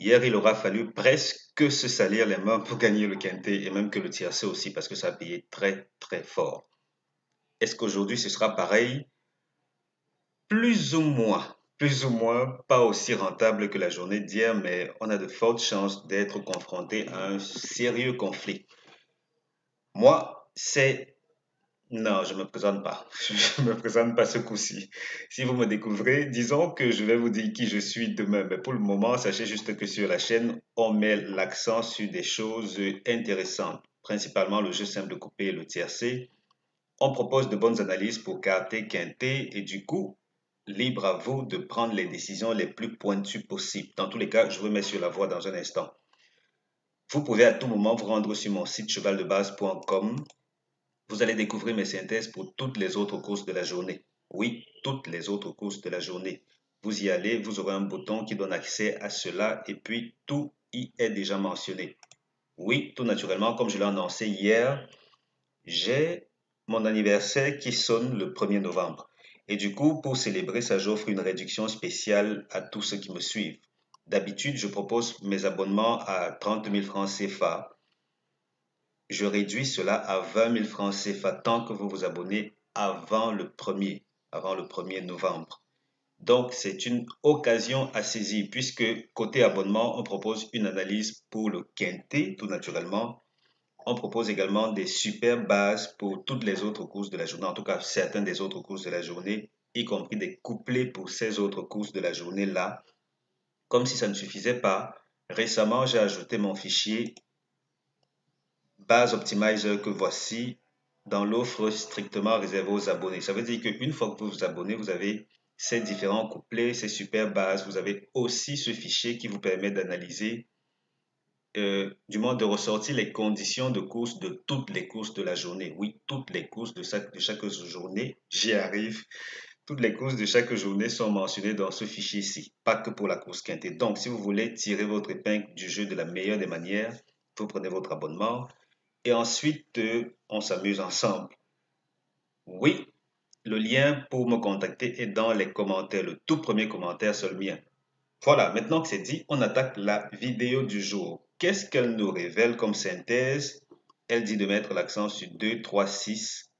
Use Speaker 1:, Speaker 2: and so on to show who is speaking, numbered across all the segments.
Speaker 1: Hier, il aura fallu presque se salir les mains pour gagner le quintet et même que le tiercé aussi parce que ça a payé très très fort. Est-ce qu'aujourd'hui ce sera pareil? Plus ou moins, pas aussi rentable que la journée d'hier, mais on a de fortes chances d'être confronté à un sérieux conflit. Moi, c'est... Non, je me présente pas. Je me présente pas ce coup-ci. Si vous me découvrez, disons que je vais vous dire qui je suis demain. Mais pour le moment, sachez juste que sur la chaîne, on met l'accent sur des choses intéressantes, principalement le jeu simple de couper et le tiercé. On propose de bonnes analyses pour quarté, quintet et du coup, libre à vous de prendre les décisions les plus pointues possibles. Dans tous les cas, je vous mets sur la voie dans un instant. Vous pouvez à tout moment vous rendre sur mon site chevaldebase.com. Vous allez découvrir mes synthèses pour toutes les autres courses de la journée. Oui, toutes les autres courses de la journée. Vous y allez, vous aurez un bouton qui donne accès à cela et puis tout y est déjà mentionné. Oui, tout naturellement, comme je l'ai annoncé hier, j'ai mon anniversaire qui sonne le 1er novembre. Et du coup, pour célébrer ça, j'offre une réduction spéciale à tous ceux qui me suivent. D'habitude, je propose mes abonnements à 30 000 francs CFA. Je réduis cela à 20 000 francs CFA tant que vous vous abonnez avant le 1er novembre. Donc, c'est une occasion à saisir puisque côté abonnement, on propose une analyse pour le quintet, tout naturellement. On propose également des super bases pour toutes les autres courses de la journée, en tout cas certaines des autres courses de la journée, y compris des couplets pour ces autres courses de la journée-là. Comme si ça ne suffisait pas, récemment j'ai ajouté mon fichier Base Optimizer que voici dans l'offre strictement réservée aux abonnés. Ça veut dire qu'une fois que vous vous abonnez, vous avez ces différents couplets, ces super bases. Vous avez aussi ce fichier qui vous permet d'analyser du moins de ressortir les conditions de course de toutes les courses de la journée. Oui, toutes les courses de chaque journée, j'y arrive. Toutes les courses de chaque journée sont mentionnées dans ce fichier-ci, pas que pour la course quintée. Donc, si vous voulez tirer votre épingle du jeu de la meilleure des manières, vous prenez votre abonnement et ensuite, on s'amuse ensemble. Oui, le lien pour me contacter est dans les commentaires. Le tout premier commentaire, c'est le mien. Voilà, maintenant que c'est dit, on attaque la vidéo du jour. Qu'est-ce qu'elle nous révèle comme synthèse? Elle dit de mettre l'accent sur 2, 3, 6,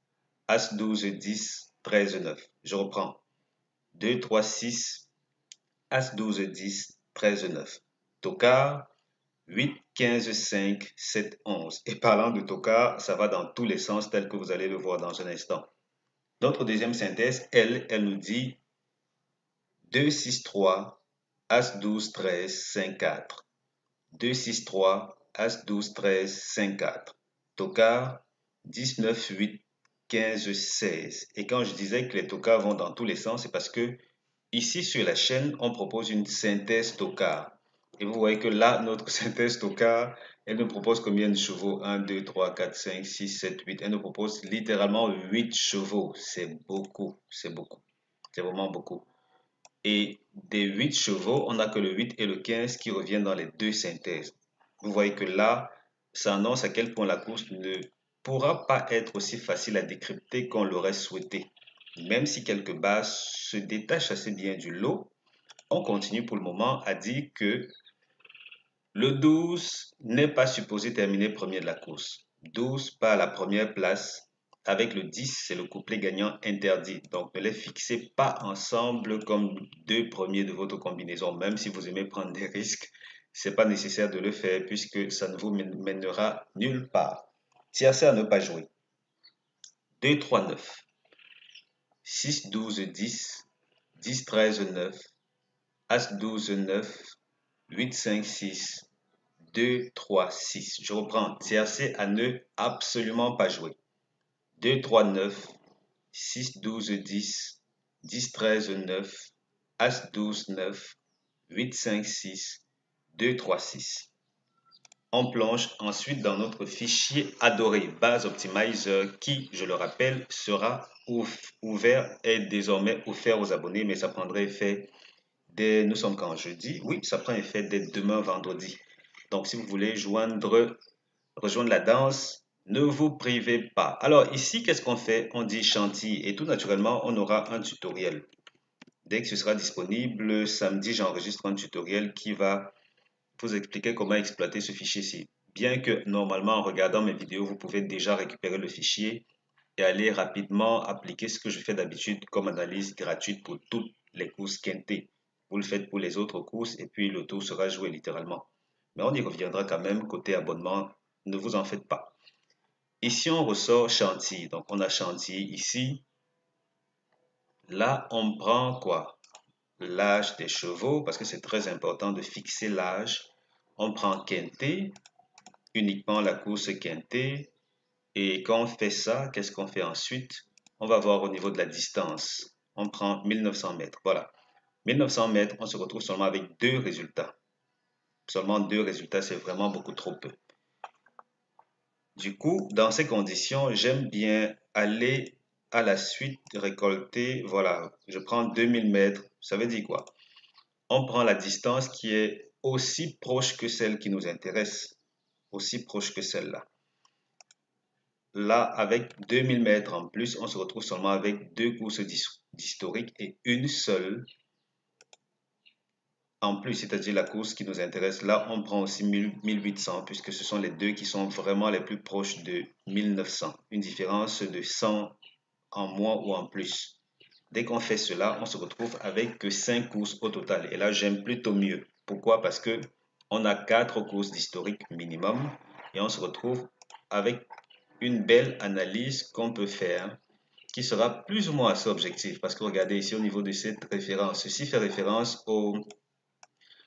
Speaker 1: As 12, 10, 13, 9. Je reprends. 2, 3, 6, As 12, 10, 13, 9. Tocard, 8, 15, 5, 7, 11. Et parlant de tocard, ça va dans tous les sens tel que vous allez le voir dans un instant. Notre deuxième synthèse, elle nous dit 2, 6, 3, As 12, 13, 5, 4. 2, 6, 3, As 12, 13, 5, 4. Tocard, 19, 8, 15, 16. Et quand je disais que les tocards vont dans tous les sens, c'est parce que ici sur la chaîne, on propose une synthèse tocard. Et vous voyez que là, notre synthèse tocard, elle nous propose combien de chevaux? 1, 2, 3, 4, 5, 6, 7, 8. Elle nous propose littéralement 8 chevaux. C'est beaucoup, c'est beaucoup. C'est vraiment beaucoup. Et des 8 chevaux, on n'a que le 8 et le 15 qui reviennent dans les deux synthèses. Vous voyez que là, ça annonce à quel point la course ne pourra pas être aussi facile à décrypter qu'on l'aurait souhaité. Même si quelques bases se détachent assez bien du lot, on continue pour le moment à dire que le 12 n'est pas supposé terminer premier de la course. 12 pas à la première place. Avec le 10, c'est le couplet gagnant interdit. Donc ne les fixez pas ensemble comme deux premiers de votre combinaison. Même si vous aimez prendre des risques, c'est pas nécessaire de le faire puisque ça ne vous mènera nulle part. Tiercé à ne pas jouer. 2, 3, 9. 6, 12, 10. 10, 13, 9. As 12, 9. 8, 5, 6. 2, 3, 6. Je reprends. Tiercé à ne absolument pas jouer. 2, 3, 9. 6, 12, 10. 10, 13, 9. As 12, 9. 8, 5, 6. 2, 3, 6. On plonge ensuite dans notre fichier adoré Base Optimizer qui, je le rappelle, sera ouvert et désormais offert aux abonnés, mais ça prendrait effet dès, nous sommes quand jeudi? Oui, ça prend effet dès demain vendredi. Donc, si vous voulez rejoindre la danse, ne vous privez pas. Alors, ici, qu'est-ce qu'on fait? On dit chantier et tout naturellement, on aura un tutoriel. Dès que ce sera disponible, samedi, j'enregistre un tutoriel qui va vous expliquer comment exploiter ce fichier-ci. Bien que normalement, en regardant mes vidéos, vous pouvez déjà récupérer le fichier et aller rapidement appliquer ce que je fais d'habitude comme analyse gratuite pour toutes les courses quintées. Vous le faites pour les autres courses et puis le tour sera joué littéralement. Mais on y reviendra quand même côté abonnement, ne vous en faites pas. Ici, on ressort Chantilly. Donc, on a Chantilly ici. Là, on prend quoi? L'âge des chevaux, parce que c'est très important de fixer l'âge. On prend quinté, uniquement la course quinté. Et quand on fait ça, qu'est-ce qu'on fait ensuite? On va voir au niveau de la distance. On prend 1900 mètres. Voilà. 1900 mètres, on se retrouve seulement avec deux résultats. Seulement deux résultats, c'est vraiment beaucoup trop peu. Du coup, dans ces conditions, j'aime bien aller à la suite récolter. Voilà, je prends 2000 mètres. Ça veut dire quoi? On prend la distance qui est aussi proche que celle qui nous intéresse. Aussi proche que celle-là. Là, avec 2000 mètres en plus, on se retrouve seulement avec deux courses d'historique et une seule en plus, c'est-à-dire la course qui nous intéresse. Là, on prend aussi 1800 puisque ce sont les deux qui sont vraiment les plus proches de 1900. Une différence de 100 en moins ou en plus. Dès qu'on fait cela, on se retrouve avec que 5 courses au total. Et là, j'aime plutôt mieux. Pourquoi? Parce que on a 4 courses d'historique minimum et on se retrouve avec une belle analyse qu'on peut faire qui sera plus ou moins assez objective. Parce que regardez ici au niveau de cette référence, ceci fait référence au...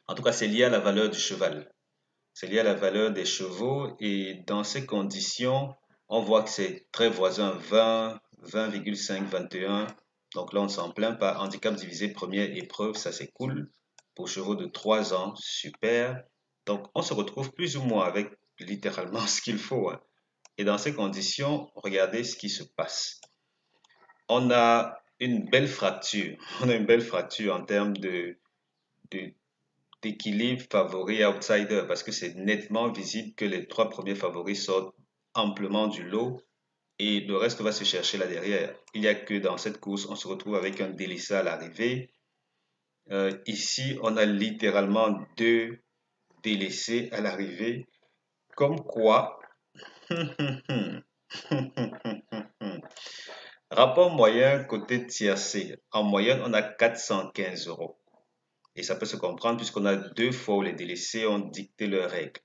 Speaker 1: En tout cas, c'est lié à la valeur du cheval. C'est lié à la valeur des chevaux et dans ces conditions, on voit que c'est très voisin 20, 20,5, 21. Donc là, on ne s'en plaint pas. Handicap divisé première épreuve, ça c'est cool. Pour chevaux de 3 ans, super. Donc on se retrouve plus ou moins avec littéralement ce qu'il faut, hein. Et dans ces conditions, regardez ce qui se passe. On a une belle fracture. On a une belle fracture en termes de- d'équilibre favori-outsider parce que c'est nettement visible que les trois premiers favoris sortent amplement du lot et le reste va se chercher là derrière. Il n'y a que dans cette course, on se retrouve avec un délaissé à l'arrivée. Ici, on a littéralement deux délaissés à l'arrivée. Comme quoi, rapport moyen côté tiercé. En moyenne, on a 415 euros. Et ça peut se comprendre puisqu'on a deux fois où les délaissés ont dicté leurs règles.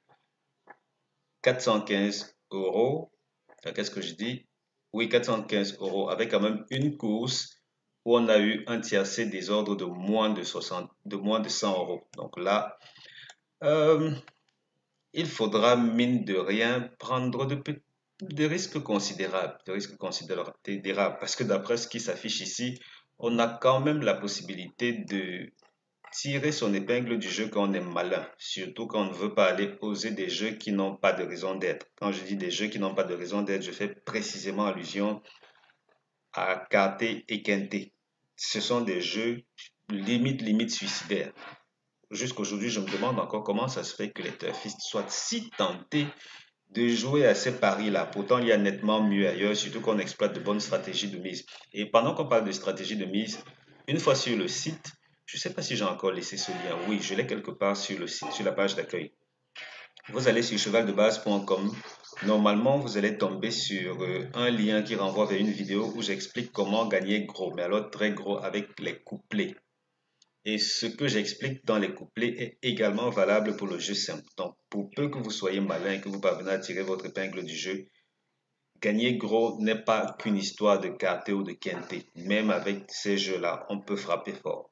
Speaker 1: 415 euros. Qu'est-ce que je dis? Oui, 415 euros avec quand même une course où on a eu un tiercé des ordres de moins de 60, de moins de 100 euros. Donc là, euh, il faudra, mine de rien, prendre de risques considérables, parce que d'après ce qui s'affiche ici, on a quand même la possibilité de tirer son épingle du jeu quand on est malin, surtout quand on ne veut pas aller oser des jeux qui n'ont pas de raison d'être. Quand je dis des jeux qui n'ont pas de raison d'être, je fais précisément allusion à Carté et Quinté. Ce sont des jeux limite suicidaires. Jusqu'aujourd'hui, je me demande encore comment ça se fait que les turfistes soient si tentés de jouer à ces paris-là. Pourtant, il y a nettement mieux ailleurs, surtout qu'on exploite de bonnes stratégies de mise. Et pendant qu'on parle de stratégie de mise, une fois sur le site, je ne sais pas si j'ai encore laissé ce lien. Oui, je l'ai quelque part sur le site, sur la page d'accueil. Vous allez sur chevaldebase.com. Normalement, vous allez tomber sur un lien qui renvoie vers une vidéo où j'explique comment gagner gros, mais alors très gros avec les couplets. Et ce que j'explique dans les couplets est également valable pour le jeu simple. Donc, pour peu que vous soyez malin et que vous parvenez à tirer votre épingle du jeu, gagner gros n'est pas qu'une histoire de carté ou de quinté. Même avec ces jeux-là, on peut frapper fort.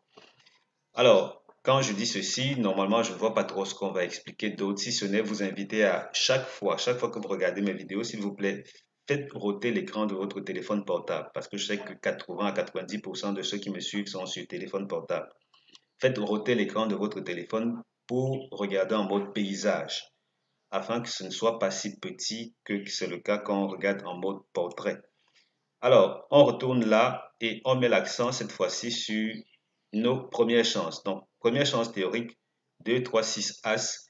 Speaker 1: Alors, quand je dis ceci, normalement, je ne vois pas trop ce qu'on va expliquer d'autre, si ce n'est vous inviter à chaque fois que vous regardez mes vidéos, s'il vous plaît, faites roter l'écran de votre téléphone portable. Parce que je sais que 80 à 90% de ceux qui me suivent sont sur téléphone portable. Faites roter l'écran de votre téléphone pour regarder en mode paysage, afin que ce ne soit pas si petit que c'est le cas quand on regarde en mode portrait. Alors, on retourne là et on met l'accent cette fois-ci sur nos premières chances. Donc, première chance théorique, 2, 3, 6 As.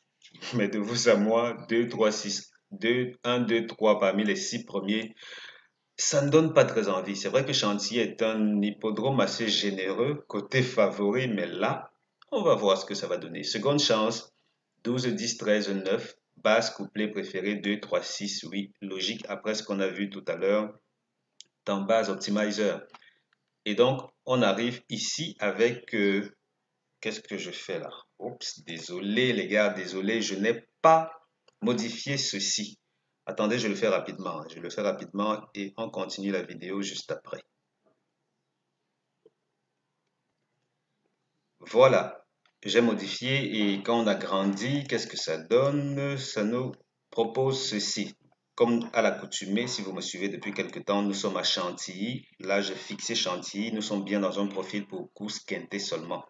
Speaker 1: Mais de vous à moi, 2, 3, 6, 2, 1, 2, 3 parmi les 6 premiers, ça ne donne pas très envie. C'est vrai que Chantilly est un hippodrome assez généreux, côté favori, mais là, on va voir ce que ça va donner. Seconde chance, 12, 10, 13, 9, base, couplet préféré 2, 3, 6, 8, logique après ce qu'on a vu tout à l'heure dans base optimizer. Et donc, on arrive ici avec, qu'est-ce que je fais là? Oups, désolé les gars, désolé, je n'ai pas modifié ceci. Attendez, je le fais rapidement. Je le fais rapidement et on continue la vidéo juste après. Voilà, j'ai modifié et quand on a grandi, qu'est-ce que ça donne? Ça nous propose ceci. Comme à l'accoutumée, si vous me suivez depuis quelque temps, nous sommes à Chantilly. Là, j'ai fixé Chantilly. Nous sommes bien dans un profil pour course quintée seulement.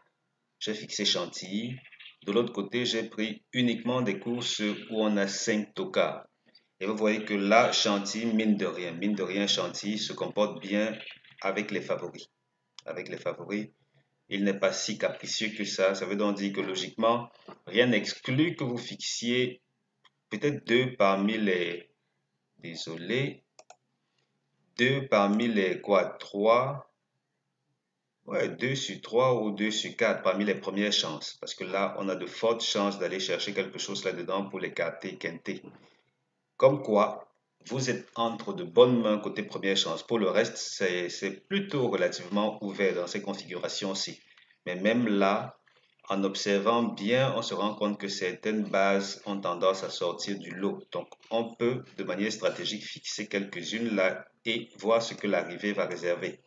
Speaker 1: J'ai fixé Chantilly. De l'autre côté, j'ai pris uniquement des courses où on a 5 tocards. Et vous voyez que là, Chantilly, mine de rien, Chantilly se comporte bien avec les favoris. Avec les favoris, il n'est pas si capricieux que ça. Ça veut donc dire que logiquement, rien n'exclut que vous fixiez peut-être deux parmi les... Désolé. Deux parmi les quoi? Trois. Ouais, 2 sur 3 ou 2 sur 4 parmi les premières chances. Parce que là, on a de fortes chances d'aller chercher quelque chose là-dedans pour les quartés, quintés. Comme quoi, vous êtes entre de bonnes mains côté première chance. Pour le reste, c'est plutôt relativement ouvert dans ces configurations-ci. Mais même là, en observant bien, on se rend compte que certaines bases ont tendance à sortir du lot. Donc, on peut, de manière stratégique, fixer quelques-unes là et voir ce que l'arrivée va réserver.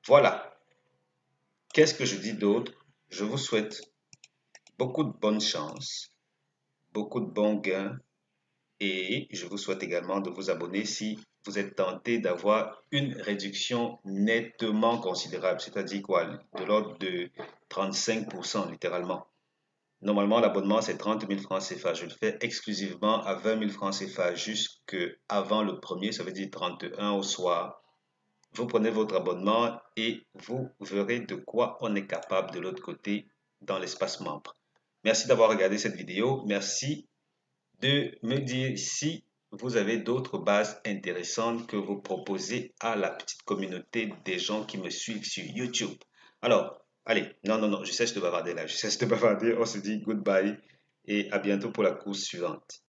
Speaker 1: Voilà. Qu'est-ce que je dis d'autre? Je vous souhaite beaucoup de bonne chance, beaucoup de bons gains et je vous souhaite également de vous abonner si vous êtes tenté d'avoir une réduction nettement considérable, c'est-à-dire quoi? De l'ordre de 35% littéralement. Normalement, l'abonnement, c'est 30 000 francs CFA. Je le fais exclusivement à 20 000 francs CFA jusqu'avant le premier, ça veut dire 31 au soir. Vous prenez votre abonnement et vous verrez de quoi on est capable de l'autre côté dans l'espace membre. Merci d'avoir regardé cette vidéo. Merci de me dire si vous avez d'autres bases intéressantes que vous proposez à la petite communauté des gens qui me suivent sur YouTube. Alors, allez, non, je cesse de bavarder là. Je cesse de bavarder. On se dit goodbye et à bientôt pour la course suivante.